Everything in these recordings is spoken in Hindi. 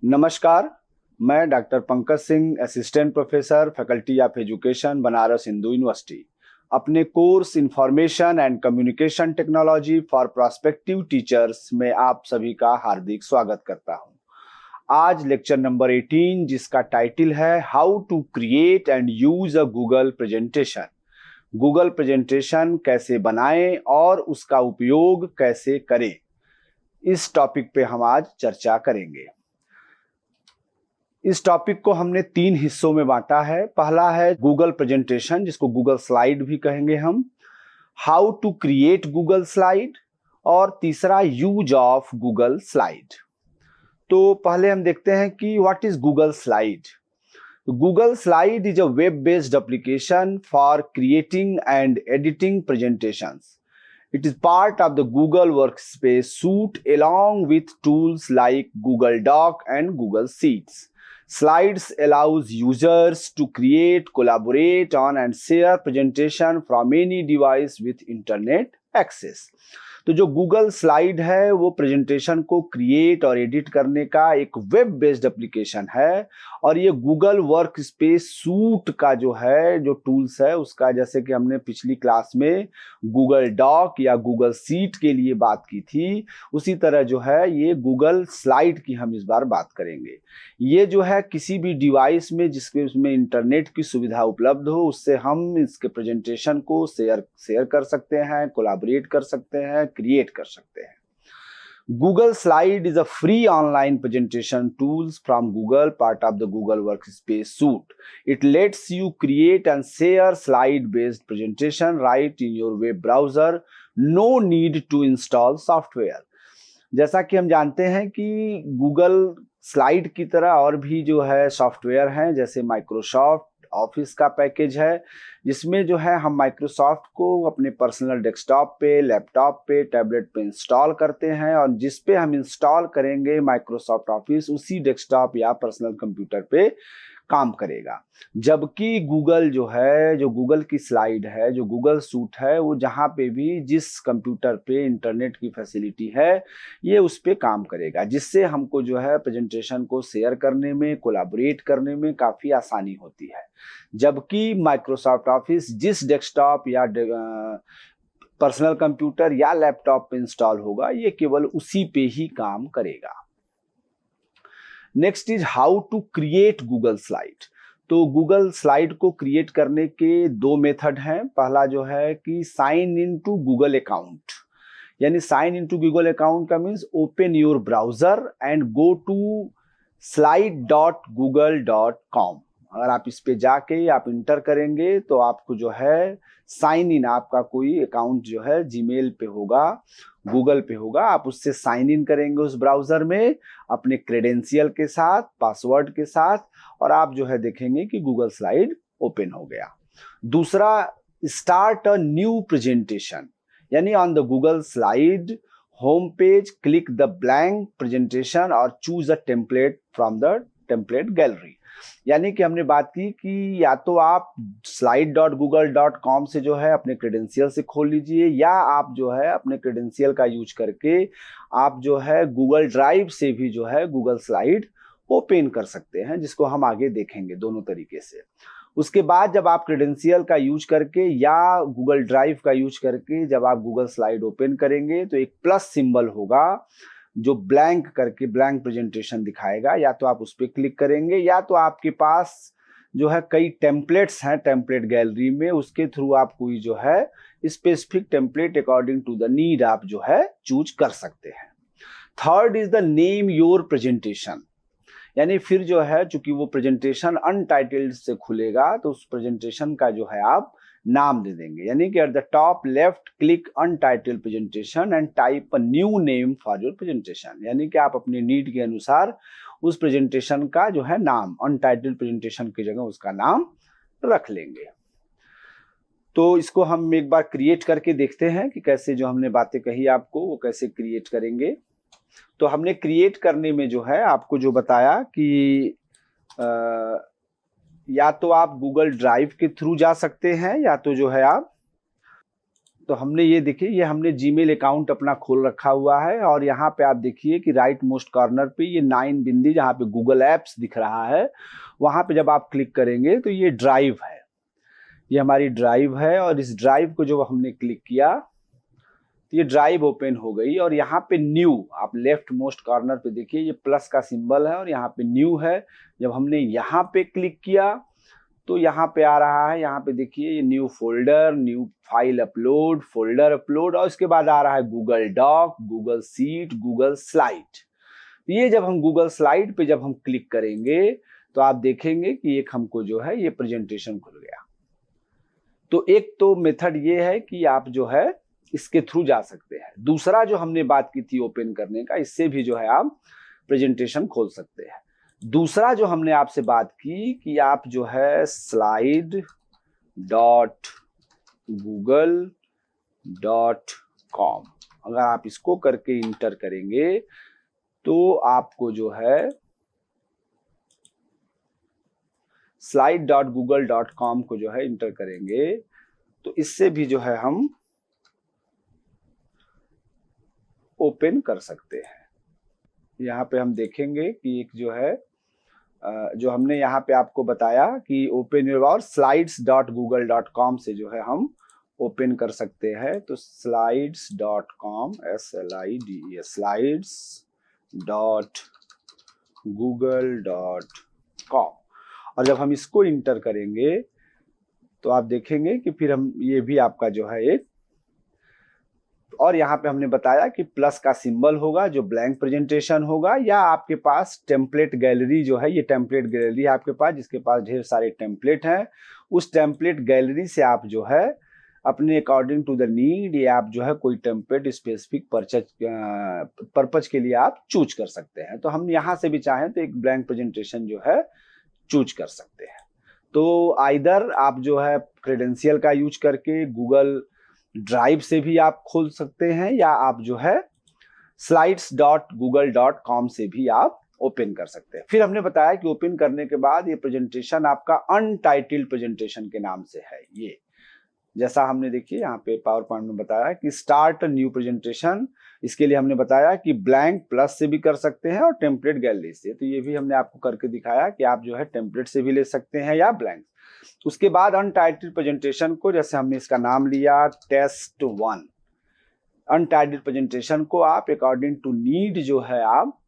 नमस्कार। मैं doctor Pankaj Singh, assistant professor, faculty of education, Banaras Hindu university, अपने course information and communication technology for prospective teachers में आप सभी का हार्दिक स्वागत करता हूं। आज लेक्चर नंबर 18, जिसका टाइटल है how to create and use a Google presentation. Google presentation कैसे बनाएं और उसका उपयोग कैसे करें, इस टॉपिक पे हम आज चर्चा करेंगे। इस टॉपिक को हमने 3 हिस्सों में बांटा है। पहला है गूगल प्रेजेंटेशन, जिसको गूगल स्लाइड भी कहेंगे हम, how to create Google slide, और तीसरा यूज ऑफ गूगल स्लाइड। तो पहले हम देखते हैं कि what is Google slide. Google slide is a web based application for creating and editing presentations. It is part of the Google Workspace suite along with tools like Google Doc and Google Sheets. Slides allows users to create, collaborate on and share presentation from any device with internet access. तो जो गूगल स्लाइड है वो प्रेजेंटेशन को क्रिएट और एडिट करने का एक वेब बेस्ड एप्लीकेशन है, और ये गूगल वर्क स्पेस सूट का जो है जो टूल्स है उसका, जैसे कि हमने पिछली क्लास में गूगल डॉक या गूगल सीट के लिए बात की थी, उसी तरह जो है ये गूगल स्लाइड की हम इस बार बात करेंगे। ये जो है किसी भी डिवाइस में जिसके उसमें इंटरनेट की सुविधा उपलब्ध हो, उससे हम इसके प्रेजेंटेशन को शेयर कर सकते हैं, कोलैबोरेट कर सकते हैं, क्रिएट कर सकते हैं। Google Slide is a free online presentation tools from Google, part of the Google Workspace suite. It lets you create and share slide-based presentation right in your web browser. No need to install software. जैसा कि हम जानते हैं कि गूगल स्लाइड की तरह और भी जो है सॉफ्टवेयर हैं, जैसे माइक्रोसॉफ्ट ऑफिस का पैकेज है, जिसमें जो है हम माइक्रोसॉफ्ट को अपने पर्सनल डेस्कटॉप पे, लैपटॉप पे, टैबलेट पे इंस्टॉल करते हैं, और जिस पे हम इंस्टॉल करेंगे माइक्रोसॉफ्ट ऑफिस, उसी डेस्कटॉप या पर्सनल कंप्यूटर पे काम करेगा। जबकि गूगल जो है, जो गूगल की स्लाइड है, जो गूगल सूट है, वो जहाँ पे भी जिस कंप्यूटर पे इंटरनेट की फैसिलिटी है ये उस पे काम करेगा, जिससे हमको जो है प्रेजेंटेशन को शेयर करने में, कोलैबोरेट करने में काफ़ी आसानी होती है। जबकि माइक्रोसॉफ्ट ऑफिस जिस डेस्कटॉप या पर्सनल कंप्यूटर या लैपटॉप पे इंस्टॉल होगा, ये केवल उसी पे ही काम करेगा। Next is how to create Google slide. तो गूगल स्लाइड को क्रिएट करने के 2 मेथड हैं। पहला जो है कि sign in to Google account, यानी sign in to Google account का means open your browser and go to slide.google.com। अगर आप इस पे जाके आप इंटर करेंगे तो आपको जो है साइन इन, आपका कोई अकाउंट जो है जीमेल पे होगा, गूगल पे होगा, आप उससे साइन इन करेंगे उस ब्राउजर में अपने क्रेडेंशियल के साथ, पासवर्ड के साथ, और आप जो है देखेंगे कि गूगल स्लाइड ओपन हो गया। दूसरा, स्टार्ट अ न्यू प्रेजेंटेशन, यानी on the Google slide home page click the blank presentation और choose a template from the template gallery. यानी कि हमने बात की कि या तो आप slide.google.com से जो है अपने क्रेडेंशियल से खोल लीजिए, या आप जो है अपने क्रेडेंशियल का यूज करके आप जो है गूगल ड्राइव से भी जो है गूगल स्लाइड ओपन कर सकते हैं, जिसको हम आगे देखेंगे दोनों तरीके से। उसके बाद जब आप क्रेडेंशियल का यूज करके या गूगल ड्राइव का यूज करके जब आप गूगल स्लाइड ओपन करेंगे तो एक प्लस सिंबल होगा जो ब्लैंक करके ब्लैंक प्रेजेंटेशन दिखाएगा। या तो आप उस पर क्लिक करेंगे, या तो आपके पास जो है कई टेम्पलेट्स हैं टेम्पलेट गैलरी में, उसके थ्रू आप कोई जो है specific template according to the need आप जो है चूज कर सकते हैं। Third is the name your presentation, यानी फिर जो है चूंकि वो प्रेजेंटेशन अनटाइटल्ड से खुलेगा तो उस प्रेजेंटेशन का जो है आप नाम दे देंगे। यानी कि at the top left click untitled presentation and type a new name for your presentation, यानी कि आप अपने नीड के अनुसार उस प्रेजेंटेशन का जो है नाम, अनटाइटल्ड प्रेजेंटेशन की जगह उसका नाम रख लेंगे। तो इसको हम एक बार क्रिएट करके देखते हैं कि कैसे जो हमने बातें कही आपको वो कैसे क्रिएट करेंगे। तो हमने क्रिएट करने में जो है आपको जो बताया कि या तो आप गूगल ड्राइव के थ्रू जा सकते हैं, या तो जो है आप तो हमने ये देखिए, ये हमने जीमेल अकाउंट अपना खोल रखा हुआ है और यहाँ पे आप देखिए कि राइट मोस्ट कॉर्नर पे ये 9 बिंदी जहाँ पे गूगल एप्स दिख रहा है, वहाँ पे जब आप क्लिक करेंगे तो ये ड्राइव है, ये हमारी ड्राइव है। और इस ड्राइव को जब हमने क्लिक किया तो ये ड्राइव ओपन हो गई और यहाँ पे न्यू, आप लेफ्ट मोस्ट कॉर्नर पे देखिए ये प्लस का सिंबल है और यहाँ पे न्यू है। जब हमने यहाँ पे क्लिक किया तो यहाँ पे आ रहा है, यहाँ पे देखिए ये new folder, new file upload, folder upload, और इसके बाद आ रहा है Google doc, Google sheet, Google slide. ये जब हम गूगल स्लाइड पे जब हम क्लिक करेंगे तो आप देखेंगे कि एक हमको जो है ये प्रेजेंटेशन खुल गया। तो एक तो मेथड ये है कि आप जो है इसके थ्रू जा सकते हैं। दूसरा जो हमने बात की थी ओपन करने का, इससे भी जो है आप प्रेजेंटेशन खोल सकते हैं। दूसरा जो हमने आपसे बात की कि आप जो है slide.google.com, अगर आप इसको करके इंटर करेंगे तो आपको जो है slide.google.com को जो है इंटर करेंगे तो इससे भी जो है हम ओपन कर सकते हैं। यहाँ पे हम देखेंगे कि एक जो है जो हमने यहाँ पे आपको बताया कि ओपन योर और slides.google.com से जो है हम ओपन कर सकते हैं। तो slides.com slides.google.com, और जब हम इसको इंटर करेंगे तो आप देखेंगे कि फिर हम ये भी आपका जो है एक, और यहाँ पे हमने बताया कि प्लस का सिंबल होगा जो ब्लैंक प्रेजेंटेशन होगा, या आपके पास टेम्पलेट गैलरी जो है, ये टेम्पलेट गैलरी है आपके पास, जिसके पास ढेर सारे टेम्पलेट हैं, उस टेम्पलेट गैलरी से आप जो है अपने अकॉर्डिंग टू द नीड ये आप जो है कोई टेम्पलेट स्पेसिफिक पर्पज के लिए आप चूज कर सकते हैं। तो हम यहाँ से भी चाहें तो एक ब्लैंक प्रेजेंटेशन जो है चूज कर सकते हैं। तो आइदर आप जो है क्रेडेंशियल का यूज करके गूगल ड्राइव से भी आप खोल सकते हैं, या आप जो है slides.google.com से भी आप ओपन कर सकते हैं। फिर हमने बताया कि ओपन करने के बाद ये प्रेजेंटेशन आपका अनटाइटल्ड प्रेजेंटेशन के नाम से है। ये जैसा हमने देखिए यहाँ पे पावर पॉइंट में बताया कि स्टार्ट न्यू प्रेजेंटेशन, इसके लिए हमने बताया कि ब्लैंक प्लस से भी कर सकते हैं और टेम्पलेट गैलरी से। तो ये भी हमने आपको करके दिखाया कि आप जो है टेम्पलेट से भी ले सकते हैं या ब्लैंक। उसके बाद अनटाइटल्ड प्रेजेंटेशन को, जैसे हमने इसका नाम लिया टेस्ट 1, अनटाइटल्ड प्रेजेंटेशन को आप अकॉर्डिंग टू नीड जो है आप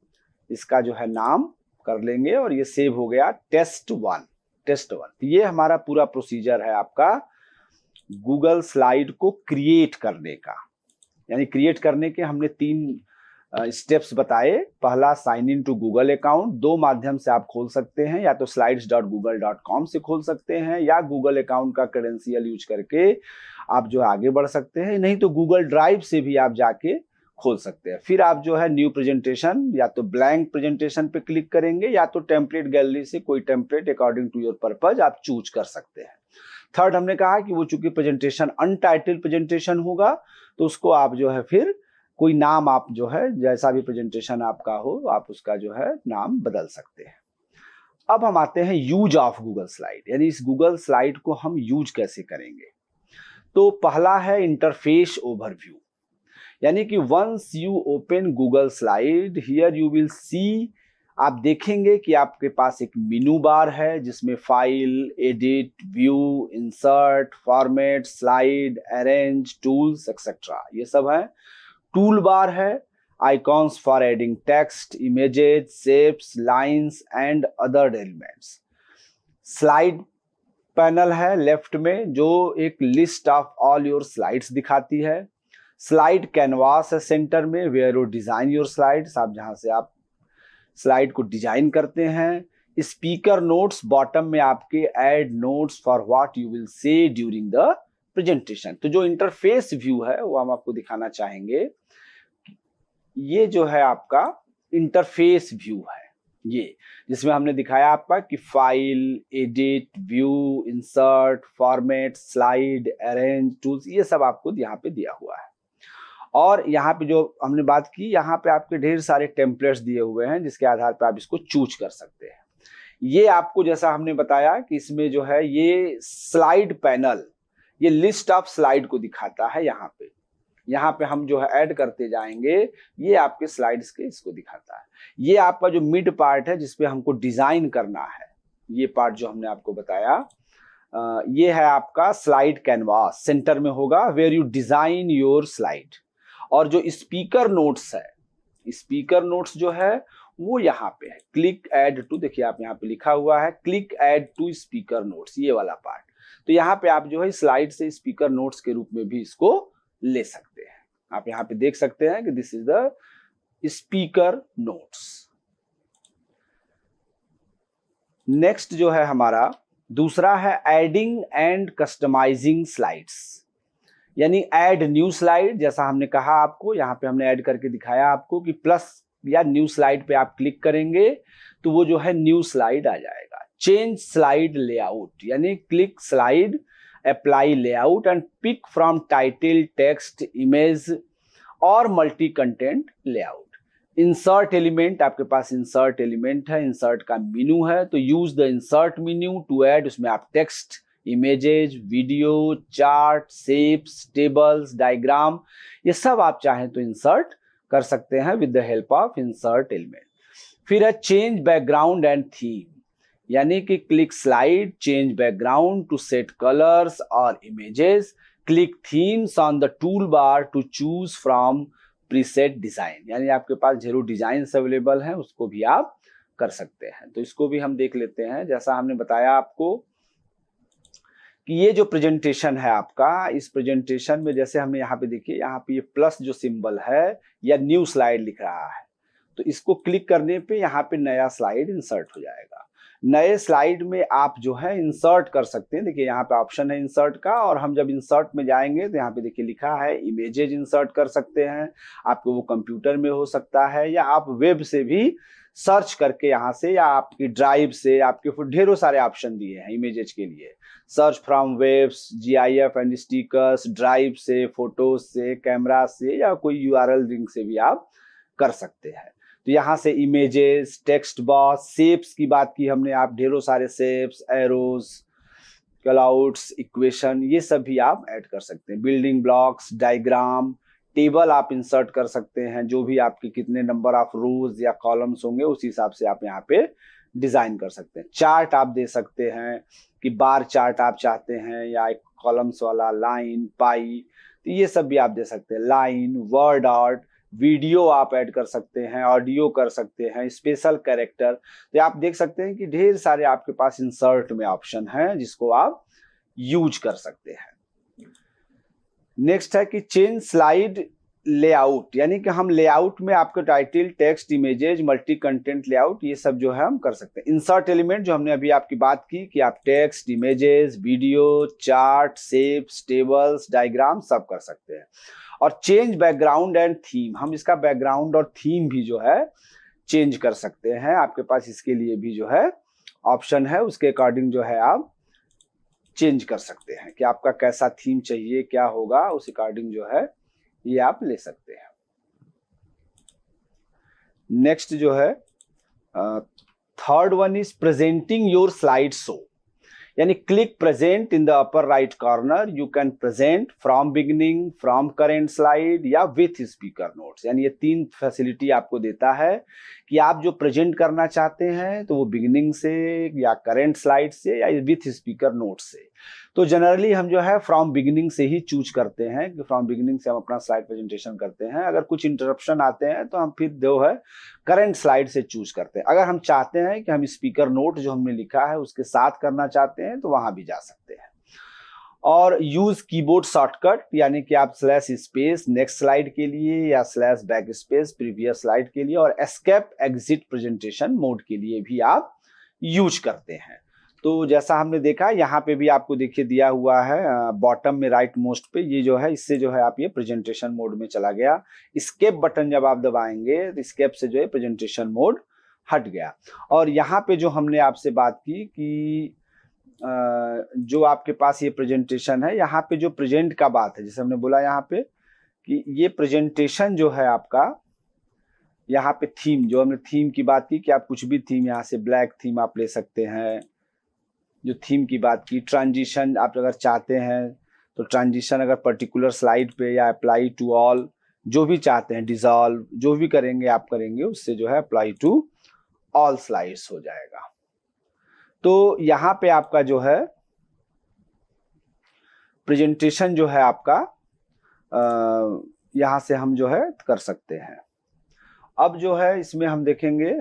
इसका जो है नाम कर लेंगे और ये सेव हो गया टेस्ट 1। तो ये हमारा पूरा प्रोसीजर है आपका गूगल स्लाइड को क्रिएट करने का। यानी क्रिएट करने के हमने 3 स्टेप्स बताए। पहला sign in to Google account, 2 माध्यम से आप खोल सकते हैं, या तो slides.google.com से खोल सकते हैं या गूगल अकाउंट का क्रेडेंशियल यूज करके आप जो आगे बढ़ सकते हैं, नहीं तो गूगल ड्राइव से भी आप जाके खोल सकते हैं। फिर आप जो है न्यू प्रेजेंटेशन या तो ब्लैंक प्रेजेंटेशन पे क्लिक करेंगे या तो टेम्पलेट गैलरी से कोई template according to your purpose आप चूज कर सकते हैं। थर्ड हमने कहा कि वो चूंकि प्रेजेंटेशन अनटाइटल्ड प्रेजेंटेशन होगा तो उसको आप जो है फिर कोई नाम आप जो है जैसा भी प्रेजेंटेशन आपका हो आप उसका जो है नाम बदल सकते हैं। अब हम आते हैं यूज ऑफ गूगल स्लाइड, यानी इस गूगल स्लाइड को हम यूज कैसे करेंगे। तो पहला है इंटरफेस ओवरव्यू, यानी कि once you open Google slide here you will see, आप देखेंगे कि आपके पास एक मेनू बार है जिसमें file, edit, view, insert, format, slide, arrange, tools etcetera ये सब है। टूल बार है, icons for adding text, images, shapes, lines and other elements. Slide panel है लेफ्ट में जो एक list of all your slides दिखाती है। स्लाइड कैनवास है सेंटर में, where you design your slides, आप जहां से आप स्लाइड को डिजाइन करते हैं। स्पीकर नोट्स बॉटम में आपके add notes for what you will say during the presentation. तो जो इंटरफेस व्यू है वो हम आपको दिखाना चाहेंगे। ये जो है आपका इंटरफेस व्यू है, ये जिसमें हमने दिखाया आपका कि file, edit, view, insert, format, slide, arrange, tools ये सब आपको यहाँ पे दिया हुआ है। और यहाँ पे जो हमने बात की यहाँ पे आपके ढेर सारे टेम्पलेट्स दिए हुए हैं जिसके आधार पर आप इसको चूज कर सकते हैं। ये आपको जैसा हमने बताया कि इसमें जो है ये स्लाइड पैनल ये लिस्ट ऑफ स्लाइड को दिखाता है। यहाँ पे हम जो है ऐड करते जाएंगे, ये आपके स्लाइड्स के इसको दिखाता है। ये आपका जो मिड पार्ट है जिसपे हमको डिजाइन करना है, ये पार्ट जो हमने आपको बताया, ये है आपका स्लाइड कैनवास, सेंटर में होगा where you design your slide. और जो स्पीकर नोट्स है, स्पीकर नोट्स जो है वो यहाँ पे है, क्लिक ऐड टू, देखिए आप यहाँ पे लिखा हुआ है click add to speaker notes, ये वाला पार्ट। तो यहाँ पे आप जो है स्लाइड से स्पीकर नोट्स के रूप में भी इसको ले सकते हैं। आप यहाँ पे देख सकते हैं कि this is the speaker notes. Next जो है हमारा दूसरा है एडिंग एंड कस्टमाइजिंग स्लाइड्स, यानी ऐड न्यू स्लाइड। जैसा हमने कहा आपको, यहाँ पे हमने ऐड करके दिखाया आपको कि प्लस या न्यू स्लाइड पे आप क्लिक करेंगे तो वो जो है न्यू स्लाइड आ जाएगा। चेंज स्लाइड लेआउट, यानी click slide, apply layout and pick from title, text, image और multi content layout. Insert element, आपके पास इंसर्ट एलिमेंट है, इंसर्ट का मेनू है, तो use the insert menu to add, उसमें आप text, images, video, chart, shapes, tables, diagram, ये सब आप चाहें तो इंसर्ट कर सकते हैं with the help of insert element. फिर है चेंज बैकग्राउंड एंड थीम, यानी कि click slide, change background to set colours और images, click themes on the toolbar to choose from preset design, यानी आपके पास जरूर डिजाइन अवेलेबल हैं, उसको भी आप कर सकते हैं। तो इसको भी हम देख लेते हैं। जैसा हमने बताया आपको कि ये जो प्रेजेंटेशन है आपका, इस प्रेजेंटेशन में जैसे हमने यहाँ पे देखिए, यहाँ पे ये प्लस जो सिंबल है या न्यू स्लाइड लिख रहा है, तो इसको क्लिक करने पे यहाँ पे नया स्लाइड इंसर्ट हो जाएगा। नए स्लाइड में आप जो है इंसर्ट कर सकते हैं। देखिए यहाँ पे ऑप्शन है इंसर्ट का, और हम जब इंसर्ट में जाएंगे तो यहाँ पे देखिए लिखा है इमेजेज इंसर्ट कर सकते हैं। आपको वो कंप्यूटर में हो सकता है, या आप वेब से भी सर्च करके यहाँ से, या आपकी ड्राइव से, आपके ढेरों सारे ऑप्शन दिए हैं इमेजेज के लिए। Search from webs, GIF and stickers, drive से, फोटोज से, कैमरा से, या कोई URL लिंक से भी आप कर सकते हैं। तो यहाँ से इमेजेस, टेक्स्ट बॉक्स, शेप्स की बात की हमने, आप ढेरों सारे शेप्स, एरोज, कलआउट्स, इक्वेशन, ये सब भी आप ऐड कर सकते हैं। बिल्डिंग ब्लॉक्स, डायग्राम, टेबल आप इंसर्ट कर सकते हैं, जो भी आपके कितने नंबर ऑफ रोज या कॉलम्स होंगे उस हिसाब से आप यहाँ पे डिजाइन कर सकते हैं। चार्ट आप दे सकते हैं कि बार चार्ट आप चाहते हैं, या एक कॉलम्स वाला, लाइन, पाई, तो ये सब भी आप दे सकते हैं। लाइन, वर्ड आर्ट, वीडियो आप ऐड कर सकते हैं, ऑडियो कर सकते हैं, स्पेशल कैरेक्टर, तो आप देख सकते हैं कि ढेर सारे आपके पास इंसर्ट में ऑप्शन हैं जिसको आप यूज कर सकते हैं। नेक्स्ट है कि चेंज स्लाइड लेआउट, यानी कि हम लेआउट में आपके title, text, images, multi content layout, ये सब जो है हम कर सकते हैं। इंसर्ट एलिमेंट जो हमने अभी आपकी बात की कि आप text, images, video, chart, shapes, tables, diagram सब कर सकते हैं। और चेंज बैकग्राउंड एंड थीम, हम इसका बैकग्राउंड और थीम भी जो है चेंज कर सकते हैं। आपके पास इसके लिए भी जो है ऑप्शन है, उसके अकॉर्डिंग जो है आप चेंज कर सकते हैं कि आपका कैसा थीम चाहिए, क्या होगा, उस अकॉर्डिंग जो है ये आप ले सकते हैं। नेक्स्ट जो है third one is presenting your slide show, यानी click present in the upper right corner, you can present from beginning, from current slide या विथ स्पीकर नोट्स, यानी ये तीन फैसिलिटी आपको देता है कि आप जो प्रेजेंट करना चाहते हैं तो वो बिगिनिंग से या करेंट स्लाइड से या विथ स्पीकर नोट से। तो जनरली हम जो है फ्रॉम बिगिनिंग से ही चूज करते हैं कि फ्रॉम बिगिनिंग से हम अपना स्लाइड प्रेजेंटेशन करते हैं। अगर कुछ इंटरप्शन आते हैं तो हम फिर जो है करंट स्लाइड से चूज करते हैं। अगर हम चाहते हैं कि हम स्पीकर नोट जो हमने लिखा है उसके साथ करना चाहते हैं तो वहां भी जा सकते हैं। और यूज कीबोर्ड शॉर्टकट, यानी कि आप स्लैश स्पेस नेक्स्ट स्लाइड के लिए या slash back space previous slide के लिए और एस्केप एग्जिट प्रेजेंटेशन मोड के लिए भी आप यूज करते हैं। तो जैसा हमने देखा यहाँ पे भी आपको देखिए दिया हुआ है बॉटम में राइट मोस्ट पे, ये जो है इससे जो है आप ये प्रेजेंटेशन मोड में चला गया। स्केप बटन जब आप दबाएंगे तो स्केप से जो है प्रेजेंटेशन मोड हट गया। और यहाँ पे जो हमने आपसे बात की कि जो आपके पास ये प्रेजेंटेशन है, यहाँ पे जो प्रेजेंट का बात है, जैसे हमने बोला यहाँ पे कि ये प्रेजेंटेशन जो है आपका, यहाँ पे थीम, जो हमने थीम की बात की कि आप कुछ भी थीम यहाँ से ब्लैक थीम आप ले सकते हैं, जो थीम की बात की। ट्रांजिशन आप अगर चाहते हैं तो ट्रांजिशन अगर पर्टिकुलर स्लाइड पे या अप्लाई टू ऑल जो भी चाहते हैं, डिसॉल्व जो भी करेंगे आप करेंगे, उससे जो है अप्लाई टू ऑल स्लाइड्स हो जाएगा। तो यहाँ पे आपका जो है प्रेजेंटेशन जो है आपका यहाँ से हम जो है कर सकते हैं। अब जो है इसमें हम देखेंगे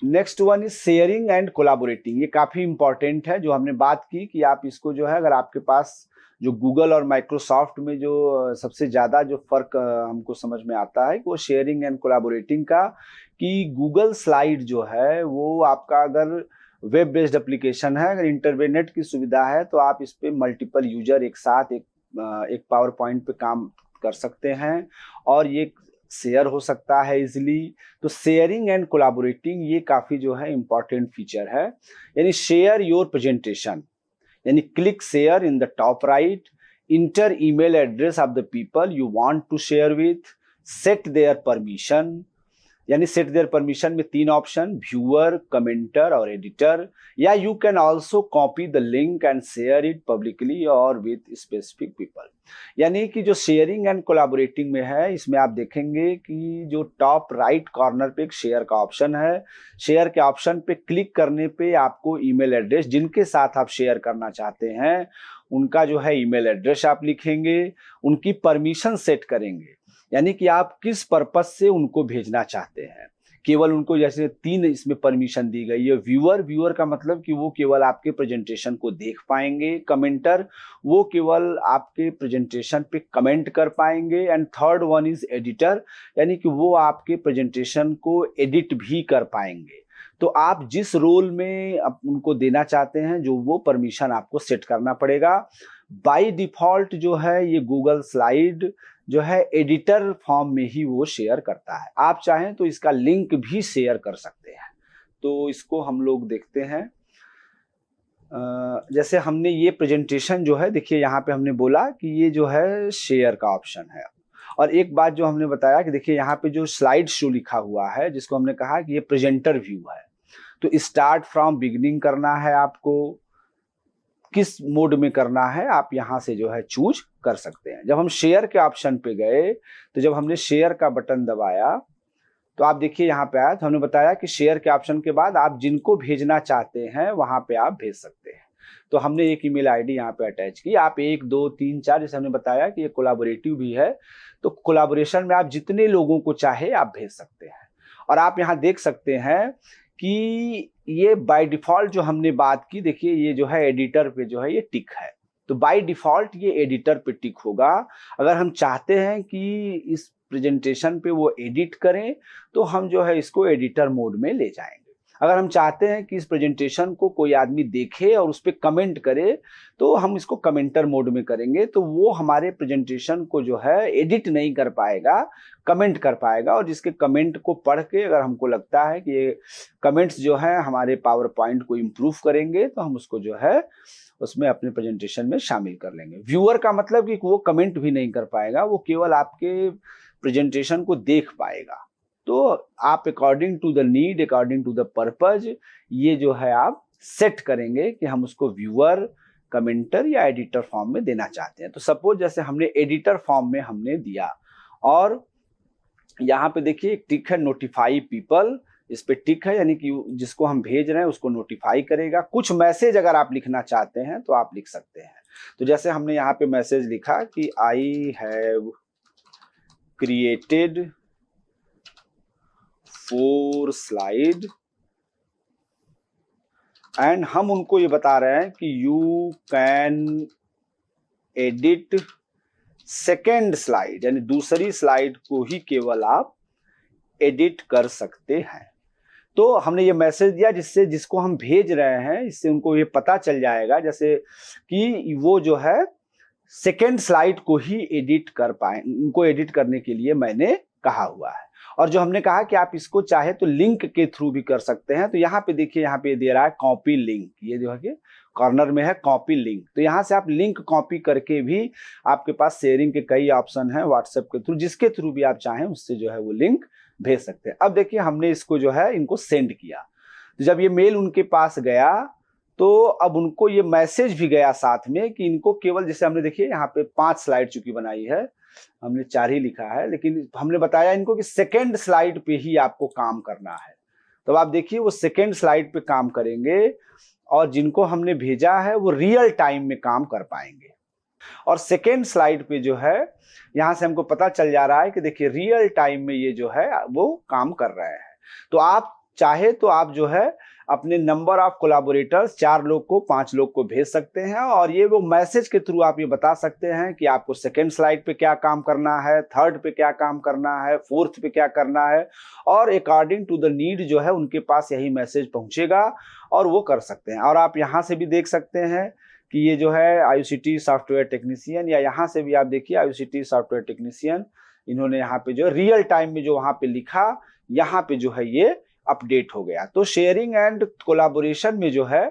next one is sharing and collaborating. ये काफी इंपॉर्टेंट है, जो हमने बात की कि आप इसको जो है, अगर आपके पास जो गूगल और माइक्रोसॉफ्ट में जो सबसे ज्यादा जो फर्क हमको समझ में आता है कि वो शेयरिंग एंड कोलैबोरेटिंग का, कि गूगल स्लाइड जो है वो आपका अगर वेब बेस्ड एप्लीकेशन है, अगर इंटरनेट की सुविधा है तो आप इस पे मल्टीपल यूजर एक साथ एक पावर पॉइंट पे काम कर सकते हैं और ये शेयर हो सकता है इजिली। तो शेयरिंग एंड कोलैबोरेटिंग ये काफी जो है इंपॉर्टेंट फीचर है। यानी शेयर योर प्रेजेंटेशन, यानी click share in the top right, enter email address of the people you want to share with, set their permission, यानी सेट देयर परमिशन में 3 ऑप्शन, व्यूअर, कमेंटर और एडिटर, या you can also copy the link and share it publicly और विथ स्पेसिफिक पीपल। यानी कि जो शेयरिंग एंड कोलैबोरेटिंग में है, इसमें आप देखेंगे कि जो टॉप राइट कॉर्नर पे एक शेयर का ऑप्शन है। शेयर के ऑप्शन पे क्लिक करने पे आपको ईमेल एड्रेस, जिनके साथ आप शेयर करना चाहते हैं उनका जो है ईमेल एड्रेस आप लिखेंगे, उनकी परमिशन सेट करेंगे, यानी कि आप किस पर्पस से उनको भेजना चाहते हैं। केवल उनको, जैसे 3 इसमें परमिशन दी गई है। व्यूअर का मतलब कि वो केवल आपके प्रेजेंटेशन को देख पाएंगे। कमेंटर, वो केवल आपके प्रेजेंटेशन पे कमेंट कर पाएंगे। And third one is editor, यानी कि वो आपके प्रेजेंटेशन को एडिट भी कर पाएंगे। तो आप जिस रोल में उनको देना चाहते हैं, जो वो परमिशन आपको सेट करना पड़ेगा। बाय डिफॉल्ट जो है ये गूगल स्लाइड जो है एडिटर फॉर्म में ही वो शेयर करता है। आप चाहें तो इसका लिंक भी शेयर कर सकते हैं। तो इसको हम लोग देखते हैं। जैसे हमने ये प्रेजेंटेशन जो है, देखिए यहाँ पे हमने बोला कि ये जो है शेयर का ऑप्शन है। और एक बात जो हमने बताया कि देखिए यहाँ पे जो स्लाइड शो लिखा हुआ है, जिसको हमने कहा कि ये प्रेजेंटर व्यू है, तो स्टार्ट फ्रॉम बिगिनिंग करना है आपको, किस मोड में करना है आप यहाँ से जो है चूज कर सकते हैं। जब हम शेयर के ऑप्शन पे गए, तो जब हमने शेयर का बटन दबाया तो आप देखिए यहाँ पे आया, तो हमने बताया कि शेयर के ऑप्शन के बाद आप जिनको भेजना चाहते हैं वहां पे आप भेज सकते हैं। तो हमने एक ईमेल आईडी यहाँ पे अटैच की। आप 1, 2, 3, 4, जैसे हमने बताया कि ये कोलैबोरेटिव भी है, तो कोलैबोरेशन में आप जितने लोगों को चाहे आप भेज सकते हैं। और आप यहाँ देख सकते हैं कि ये बाय डिफॉल्ट जो हमने बात की, देखिए ये जो है एडिटर पे जो है ये टिक है, तो बाय डिफॉल्ट ये एडिटर पे टिक होगा। अगर हम चाहते हैं कि इस प्रेजेंटेशन पे वो एडिट करें, तो हम जो है इसको एडिटर मोड में ले जाएंगे। अगर हम चाहते हैं कि इस प्रेजेंटेशन को कोई आदमी देखे और उस पर कमेंट करे, तो हम इसको कमेंटर मोड में करेंगे। तो वो हमारे प्रेजेंटेशन को जो है एडिट नहीं कर पाएगा, कमेंट कर पाएगा। और जिसके कमेंट को पढ़ के अगर हमको लगता है कि ये कमेंट्स जो है हमारे पावर पॉइंट को इम्प्रूव करेंगे, तो हम उसको जो है उसमें अपने प्रेजेंटेशन में शामिल कर लेंगे। व्यूअर का मतलब कि वो कमेंट भी नहीं कर पाएगा, वो केवल आपके प्रेजेंटेशन को देख पाएगा। तो आप according to the need, according to the purpose, ये जो है आप सेट करेंगे कि हम उसको व्यूअर, कमेंटर या एडिटर फॉर्म में देना चाहते हैं। तो सपोज जैसे हमने एडिटर फॉर्म में हमने दिया, और यहाँ पे देखिए एक टिक है नोटिफाई पीपल, इस पे टिक है, यानी कि जिसको हम भेज रहे हैं उसको नोटिफाई करेगा। कुछ मैसेज अगर आप लिखना चाहते हैं तो आप लिख सकते हैं। तो जैसे हमने यहाँ पे मैसेज लिखा कि I have created 4 slide, and हम उनको ये बता रहे हैं कि you can edit second slide, यानी दूसरी स्लाइड को ही केवल आप एडिट कर सकते हैं। तो हमने ये मैसेज दिया जिससे जिसको हम भेज रहे हैं, इससे उनको ये पता चल जाएगा जैसे कि वो जो है सेकेंड स्लाइड को ही एडिट कर पाए, उनको एडिट करने के लिए मैंने कहा हुआ है। और जो हमने कहा कि आप इसको चाहे तो लिंक के थ्रू भी कर सकते हैं। तो यहाँ पे देखिए, यहाँ पे दे रहा है कॉपी लिंक, ये जो है कॉर्नर में है कॉपी लिंक। तो यहाँ से आप लिंक कॉपी करके भी, आपके पास शेयरिंग के कई ऑप्शन हैं व्हाट्सएप के थ्रू, जिसके थ्रू भी आप चाहें उससे जो है वो लिंक भेज सकते हैं। अब देखिए हमने इसको जो है इनको सेंड किया। तो जब ये मेल उनके पास गया तो अब उनको ये मैसेज भी गया साथ में कि इनको केवल, जैसे हमने देखिए यहाँ पे 5 स्लाइड चूंकि बनाई है, हमने 4 ही लिखा है, लेकिन हमने बताया इनको कि सेकेंड स्लाइड पे ही आपको काम करना है। तो आप देखिए वो सेकेंड स्लाइड पे काम करेंगे और जिनको हमने भेजा है वो रियल टाइम में काम कर पाएंगे। और सेकेंड स्लाइड पे जो है यहाँ से हमको पता चल जा रहा है कि देखिए रियल टाइम में ये जो है वो काम कर रहे हैं। तो आप चाहे तो आप जो है अपने नंबर ऑफ कोलैबोरेटर्स 4 लोग को 5 लोग को भेज सकते हैं और ये वो मैसेज के थ्रू आप ये बता सकते हैं कि आपको सेकेंड स्लाइड पे क्या काम करना है, थर्ड पे क्या काम करना है, फोर्थ पे क्या करना है, और अकॉर्डिंग टू द नीड जो है उनके पास यही मैसेज पहुंचेगा और वो कर सकते हैं। और आप यहाँ से भी देख सकते हैं कि ये जो है IUCT सॉफ्टवेयर टेक्नीशियन, या यहाँ से भी आप देखिए IUCT सॉफ्टवेयर टेक्नीशियन, इन्होंने यहाँ पे जो रियल टाइम में जो वहाँ पे लिखा, यहाँ पे जो है ये अपडेट हो गया। तो शेयरिंग एंड कोलैबोरेशन में जो है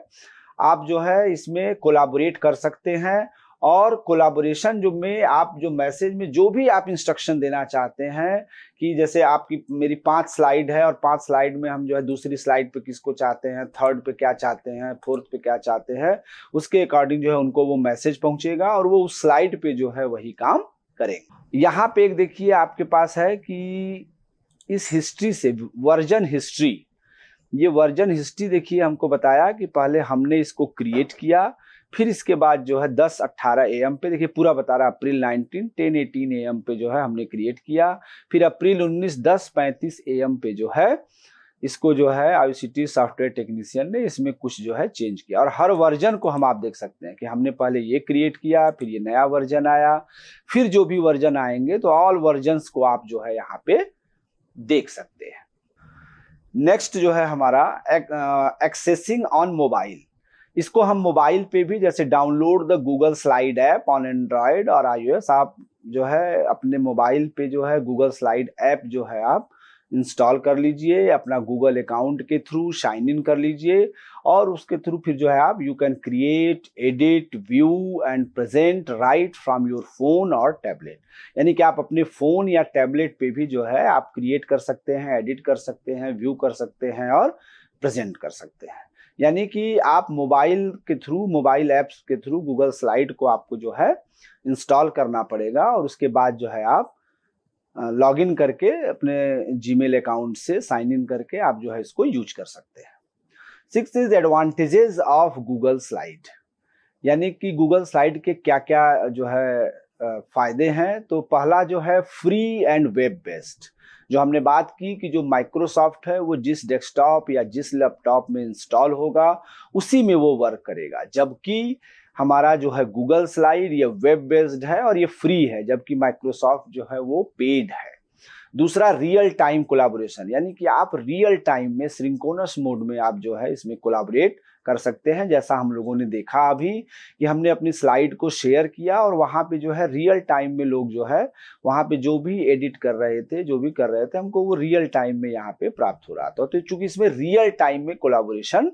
आप जो है इसमें कोलैबोरेट कर सकते हैं, और कोलैबोरेशन जो में आप जो मैसेज में जो भी आप इंस्ट्रक्शन देना चाहते हैं कि जैसे आपकी मेरी 5 स्लाइड है और 5 स्लाइड में हम जो है दूसरी स्लाइड पे किसको चाहते हैं, थर्ड पे क्या चाहते हैं, फोर्थ पे क्या चाहते हैं, उसके अकॉर्डिंग जो है उनको वो मैसेज पहुंचेगा और वो उस स्लाइड पे जो है वही काम करेंगे। यहाँ पे एक देखिए आपके पास है कि इस हिस्ट्री से वर्जन हिस्ट्री, ये वर्जन हिस्ट्री देखिए हमको बताया कि पहले हमने इसको क्रिएट किया, फिर इसके बाद जो है 10:18 AM पे देखिए पूरा बता रहा है, अप्रैल 19 10:18 AM पे जो है हमने क्रिएट किया, फिर अप्रैल 19 10:35 AM पे जो है इसको जो है IUCT सॉफ्टवेयर टेक्नीशियन ने इसमें कुछ जो है चेंज किया। और हर वर्जन को हम आप देख सकते हैं कि हमने पहले ये क्रिएट किया, फिर ये नया वर्जन आया, फिर जो भी वर्जन आएंगे तो ऑल वर्जन्स को आप जो है यहाँ पे देख सकते हैं। नेक्स्ट जो है हमारा एक्सेसिंग ऑन मोबाइल, इसको हम मोबाइल पे भी, जैसे download the Google slide app on Android और iOS, आप जो है अपने मोबाइल पे जो है गूगल स्लाइड ऐप जो है आप इंस्टॉल कर लीजिए, अपना गूगल अकाउंट के थ्रू साइन इन कर लीजिए, और उसके थ्रू फिर जो है आप you can create, edit, view and present right from your phone और टैबलेट। यानी कि आप अपने फोन या टैबलेट पे भी जो है आप क्रिएट कर सकते हैं, एडिट कर सकते हैं, व्यू कर सकते हैं और प्रेजेंट कर सकते हैं। यानी कि आप मोबाइल के थ्रू, मोबाइल ऐप्स के थ्रू गूगल स्लाइड को आपको जो है इंस्टॉल करना पड़ेगा, और उसके बाद जो है आप लॉग इन करके अपने जीमेल अकाउंट से साइन इन करके आप जो है इसको यूज कर सकते हैं। 6 is advantages of Google slide, यानी कि गूगल स्लाइड के क्या क्या जो है फायदे हैं। तो पहला जो है फ्री एंड वेब बेस्ड, जो हमने बात की कि जो माइक्रोसॉफ्ट है वो जिस डेस्कटॉप या जिस लैपटॉप में इंस्टॉल होगा उसी में वो वर्क करेगा, जबकि हमारा जो है गूगल स्लाइड ये वेब बेस्ड है और ये फ्री है, जबकि माइक्रोसॉफ्ट जो है वो पेड है। दूसरा रियल टाइम कोलैबोरेशन, यानी कि आप रियल टाइम में सिंक्रोनस मोड में आप जो है इसमें कोलैबोरेट कर सकते हैं। जैसा हम लोगों ने देखा अभी कि हमने अपनी स्लाइड को शेयर किया और वहां पे जो है रियल टाइम में लोग जो है वहां पे जो भी एडिट कर रहे थे, जो भी कर रहे थे, हमको वो रियल टाइम में यहाँ पे प्राप्त हो रहा था। तो चूंकि इसमें रियल टाइम में कोलैबोरेशन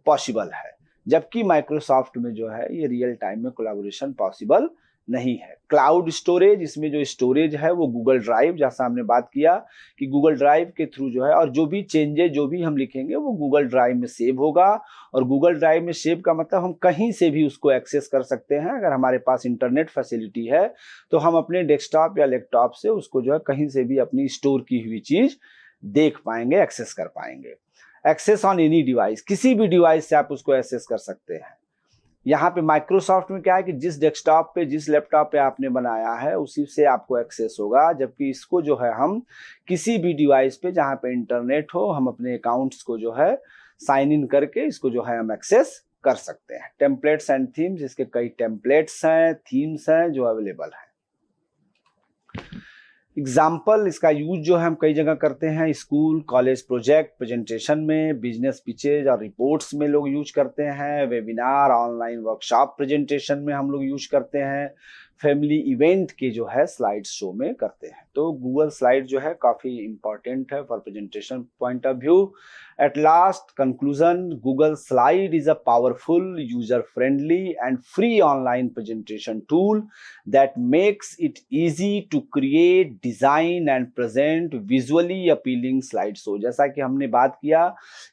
पॉसिबल है, जबकि माइक्रोसॉफ्ट में जो है ये रियल टाइम में कोलैबोरेशन पॉसिबल नहीं है। क्लाउड स्टोरेज, इसमें जो स्टोरेज है वो गूगल ड्राइव, जैसा हमने बात किया कि गूगल ड्राइव के थ्रू जो है, और जो भी चेंजेस जो भी हम लिखेंगे वो गूगल ड्राइव में सेव होगा, और गूगल ड्राइव में सेव का मतलब हम कहीं से भी उसको एक्सेस कर सकते हैं। अगर हमारे पास इंटरनेट फैसिलिटी है तो हम अपने डेस्कटॉप या लैपटॉप से उसको जो है कहीं से भी अपनी स्टोर की हुई चीज देख पाएंगे, एक्सेस कर पाएंगे। एक्सेस ऑन एनी डिवाइस, किसी भी डिवाइस से आप उसको एक्सेस कर सकते हैं। यहाँ पे माइक्रोसॉफ्ट में क्या है कि जिस डेस्कटॉप पे, जिस लैपटॉप पे आपने बनाया है उसी से आपको एक्सेस होगा, जबकि इसको जो है हम किसी भी डिवाइस पे जहाँ पे इंटरनेट हो, हम अपने अकाउंट्स को जो है साइन इन करके इसको जो है हम एक्सेस कर सकते हैं। टेम्पलेट्स एंड थीम्स, इसके कई टेम्पलेट्स हैं, थीम्स हैं जो अवेलेबल हैं। एग्जाम्पल, इसका यूज जो है हम कई जगह करते हैं, स्कूल, कॉलेज प्रोजेक्ट, प्रेजेंटेशन में, बिजनेस पिचेज और रिपोर्ट्स में लोग यूज करते हैं, वेबिनार, ऑनलाइन वर्कशॉप प्रेजेंटेशन में हम लोग यूज करते हैं, फैमिली इवेंट के जो है स्लाइड शो में करते हैं। तो गूगल स्लाइड जो है काफ़ी इंपॉर्टेंट है for presentation point of view. At last conclusion, Google slide is a powerful, user friendly and free online presentation tool that makes it easy to create, design and present visually appealing slideshow। जैसा कि हमने बात किया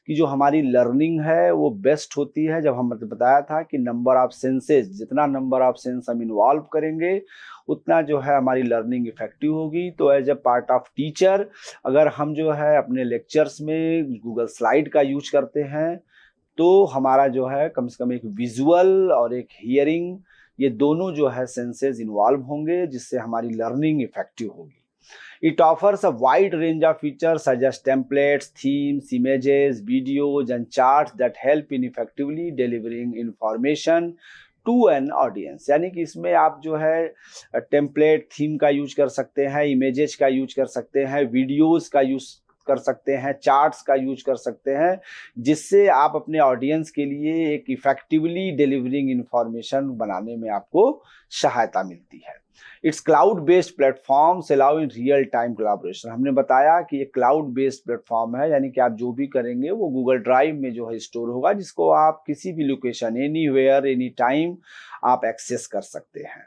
कि जो हमारी लर्निंग है वो बेस्ट होती है जब हमने बताया था कि नंबर ऑफ सेंसेस, जितना नंबर ऑफ सेंस हम इन्वॉल्व करेंगे उतना जो है हमारी लर्निंग इफेक्टिव होगी। तो as a part of teacher अगर हम जो है अपने लेक्चर्स में गूगल स्लाइड का यूज करते हैं तो हमारा जो है कम से कम एक विजुअल और एक हियरिंग, ये दोनों जो है सेंसेस इन्वॉल्व होंगे, जिससे हमारी लर्निंग इफेक्टिव होगी। It offers a wide range of features such as templates, themes, images, videos and charts that help in effectively delivering information to an audience. यानी कि इसमें आप जो है टेम्पलेट, थीम का यूज कर सकते हैं, इमेजेस का यूज कर सकते हैं, वीडियोज का यूज कर सकते हैं, चार्ट्स का यूज कर सकते हैं, जिससे आप अपने ऑडियंस के लिए एक इफेक्टिवली डिलीवरिंग इंफॉर्मेशन बनाने में आपको सहायता मिलती है। It's cloud based platforms allow in real time collaboration. हमने बताया कि ये क्लाउड बेस्ड प्लेटफॉर्म है, यानी कि आप जो भी करेंगे वो गूगल ड्राइव में जो है स्टोर होगा, जिसको आप किसी भी लोकेशन, एनीवेयर, एनी टाइम आप एक्सेस कर सकते हैं।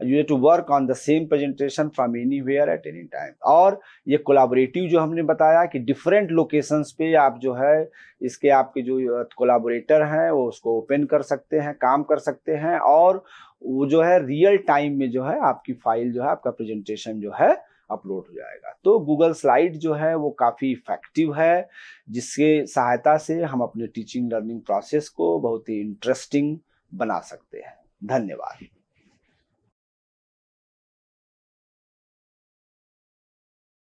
You have to work on the same presentation from anywhere at any time। और ये कोलैबोरेटिव जो हमने बताया कि डिफरेंट लोकेशंस पे आप जो है इसके आपके जो कोलैबोरेटर हैं वो उसको ओपन कर सकते हैं, काम कर सकते हैं, और वो जो है रियल टाइम में जो है आपकी फाइल जो है, आपका प्रेजेंटेशन जो है अपलोड हो जाएगा। तो गूगल स्लाइड जो है वो काफ़ी इफेक्टिव है, जिसके सहायता से हम अपने टीचिंग लर्निंग प्रोसेस को बहुत ही इंटरेस्टिंग बना सकते हैं। धन्यवाद।